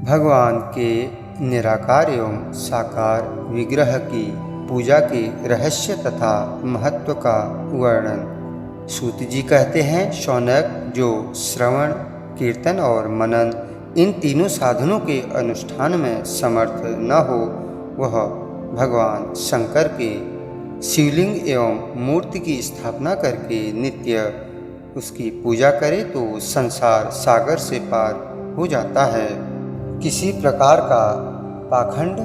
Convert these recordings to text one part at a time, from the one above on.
भगवान के निराकार एवं साकार विग्रह की पूजा के रहस्य तथा महत्व का वर्णन। सूत जी कहते हैं, शौनक जो श्रवण, कीर्तन और मनन इन तीनों साधनों के अनुष्ठान में समर्थ न हो, वह भगवान शंकर के शिवलिंग एवं मूर्ति की स्थापना करके नित्य उसकी पूजा करे तो संसार सागर से पार हो जाता है। किसी प्रकार का पाखंड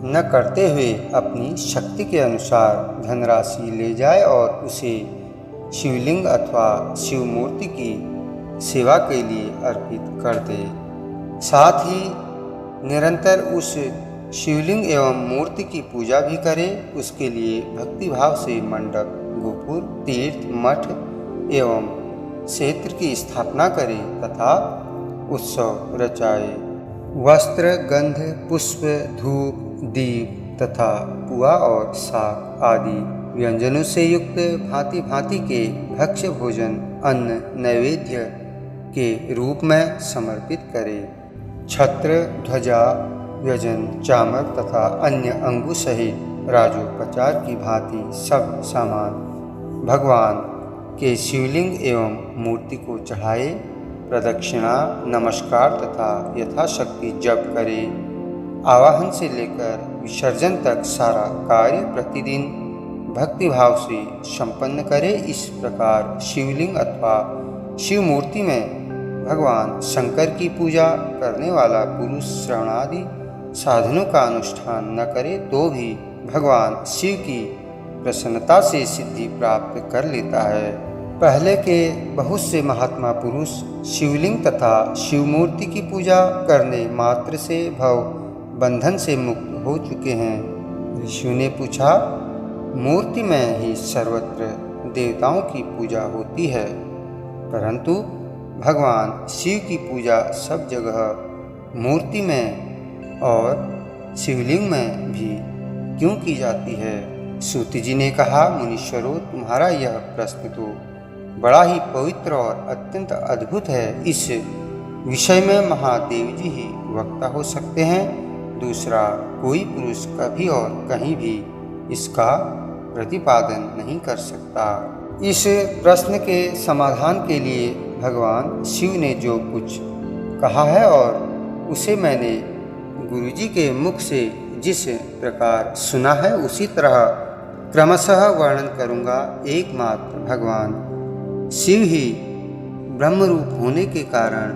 न करते हुए अपनी शक्ति के अनुसार धनराशि ले जाए और उसे शिवलिंग अथवा शिव मूर्ति की सेवा के लिए अर्पित कर दे। साथ ही निरंतर उस शिवलिंग एवं मूर्ति की पूजा भी करे। उसके लिए भक्तिभाव से मंडप, गोपुर, तीर्थ, मठ एवं क्षेत्र की स्थापना करे तथा उत्सव रचाए। वस्त्र, गंध, पुष्प, धूप, दीप तथा पुआ और शाक आदि व्यंजनों से युक्त भांति भांति के भक्ष्य भोजन अन्न नैवेद्य के रूप में समर्पित करे। छत्र, ध्वजा, व्यजन, चामर तथा अन्य अंगों सहित राजोपचार की भांति सब सामान भगवान के शिवलिंग एवं मूर्ति को चढ़ाए। प्रदक्षिणा, नमस्कार तथा यथाशक्ति जप करे। आवाहन से लेकर विसर्जन तक सारा कार्य प्रतिदिन भक्तिभाव से संपन्न करे। इस प्रकार शिवलिंग अथवा शिव मूर्ति में भगवान शंकर की पूजा करने वाला पुरुष श्रवणादि साधनों का अनुष्ठान न करे तो भी भगवान शिव की प्रसन्नता से सिद्धि प्राप्त कर लेता है। पहले के बहुत से महात्मा पुरुष शिवलिंग तथा शिव मूर्ति की पूजा करने मात्र से भव बंधन से मुक्त हो चुके हैं। ऋषियों ने पूछा, मूर्ति में ही सर्वत्र देवताओं की पूजा होती है, परंतु भगवान शिव की पूजा सब जगह मूर्ति में और शिवलिंग में भी क्यों की जाती है? सूत जी ने कहा, मुनीश्वरों, तुम्हारा यह प्रश्न तो बड़ा ही पवित्र और अत्यंत अद्भुत है। इस विषय में महादेव जी ही वक्ता हो सकते हैं। दूसरा कोई पुरुष कभी और कहीं भी इसका प्रतिपादन नहीं कर सकता। इस प्रश्न के समाधान के लिए भगवान शिव ने जो कुछ कहा है और उसे मैंने गुरुजी के मुख से जिस प्रकार सुना है उसी तरह क्रमशः वर्णन करूँगा। एकमात्र भगवान शिव ही ब्रह्म रूप होने के कारण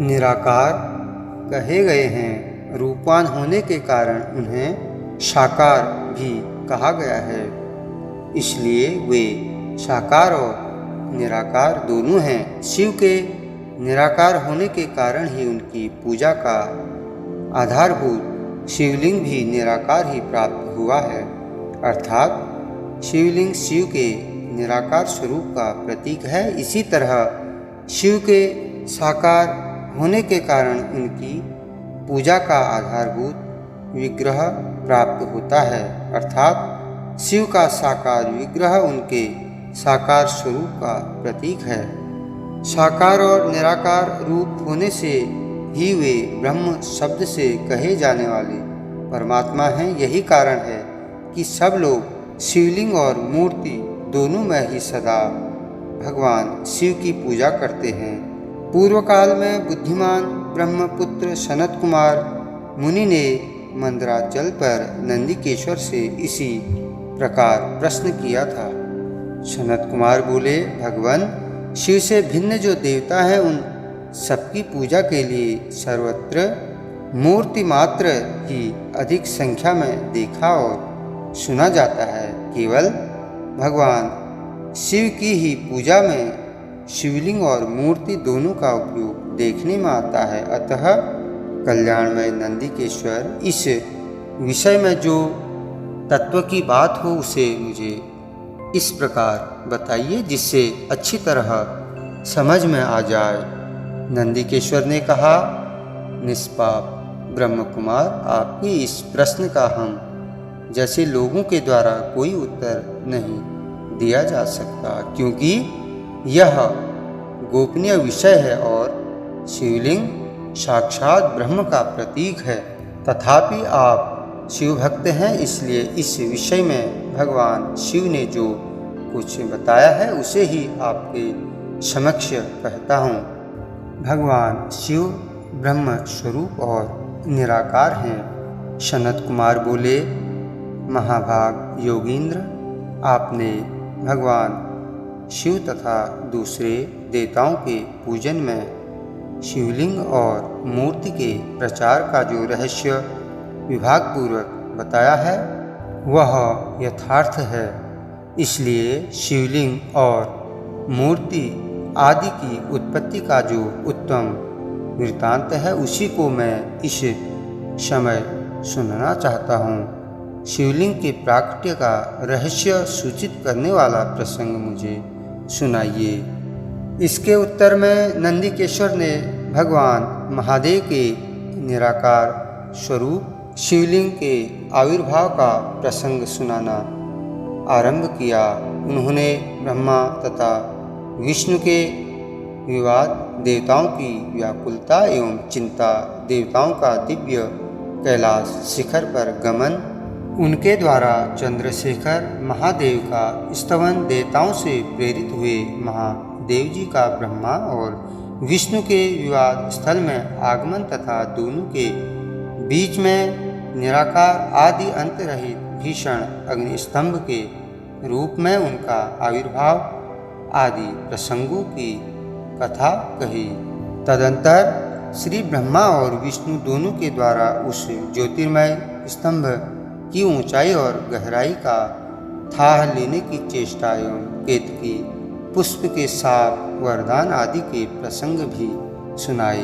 निराकार कहे गए हैं। रूपवान होने के कारण उन्हें साकार भी कहा गया है। इसलिए वे साकार और निराकार दोनों हैं। शिव के निराकार होने के कारण ही उनकी पूजा का आधारभूत शिवलिंग भी निराकार ही प्राप्त हुआ है। अर्थात शिवलिंग शिव के निराकार स्वरूप का प्रतीक है। इसी तरह शिव के साकार होने के कारण उनकी पूजा का आधारभूत विग्रह प्राप्त होता है। अर्थात शिव का साकार विग्रह उनके साकार स्वरूप का प्रतीक है। साकार और निराकार रूप होने से ही वे ब्रह्म शब्द से कहे जाने वाले परमात्मा हैं। यही कारण है कि सब लोग शिवलिंग और मूर्ति दोनों में ही सदा भगवान शिव की पूजा करते हैं। पूर्व काल में बुद्धिमान ब्रह्मपुत्र सनत कुमार मुनि ने मंदराचल पर नंदिकेश्वर से इसी प्रकार प्रश्न किया था। सनत कुमार बोले, भगवान शिव से भिन्न जो देवता हैं उन सबकी पूजा के लिए सर्वत्र मूर्ति मात्र ही अधिक संख्या में देखा और सुना जाता है। केवल भगवान शिव की ही पूजा में शिवलिंग और मूर्ति दोनों का उपयोग देखने में आता है। अतः कल्याणमय नंदिकेश्वर, इस विषय में जो तत्व की बात हो उसे मुझे इस प्रकार बताइए जिससे अच्छी तरह समझ में आ जाए। नंदिकेश्वर ने कहा, निष्पाप ब्रह्म कुमार, आपके इस प्रश्न का हम जैसे लोगों के द्वारा कोई उत्तर नहीं दिया जा सकता, क्योंकि यह गोपनीय विषय है और शिवलिंग साक्षात ब्रह्म का प्रतीक है। तथापि आप शिव भक्त हैं, इसलिए इस विषय में भगवान शिव ने जो कुछ बताया है उसे ही आपके समक्ष कहता हूँ। भगवान शिव ब्रह्म स्वरूप और निराकार हैं। सनत कुमार बोले, महाभाग योगींद्र, आपने भगवान शिव तथा दूसरे देवताओं के पूजन में शिवलिंग और मूर्ति के प्रचार का जो रहस्य विभागपूर्वक बताया है वह यथार्थ है। इसलिए शिवलिंग और मूर्ति आदि की उत्पत्ति का जो उत्तम वृत्तांत है उसी को मैं इस समय सुनना चाहता हूँ। शिवलिंग के प्राकट्य का रहस्य सूचित करने वाला प्रसंग मुझे सुनाइए। इसके उत्तर में नंदीकेश्वर ने भगवान महादेव के निराकार स्वरूप शिवलिंग के आविर्भाव का प्रसंग सुनाना आरंभ किया। उन्होंने ब्रह्मा तथा विष्णु के विवाद, देवताओं की व्याकुलता एवं चिंता, देवताओं का दिव्य कैलाश शिखर पर गमन, उनके द्वारा चंद्रशेखर महादेव का स्तवन, देवताओं से प्रेरित हुए महादेव जी का ब्रह्मा और विष्णु के विवाद स्थल में आगमन तथा दोनों के बीच में निराकार आदि अंत रहित भीषण अग्निस्तंभ के रूप में उनका आविर्भाव आदि प्रसंगों की कथा कही। तदंतर श्री ब्रह्मा और विष्णु दोनों के द्वारा उस ज्योतिर्मय स्तंभ की ऊंचाई और गहराई का थाह लेने की चेष्टा एवं केतकी, पुष्प के साप, वरदान आदि के प्रसंग भी सुनाए।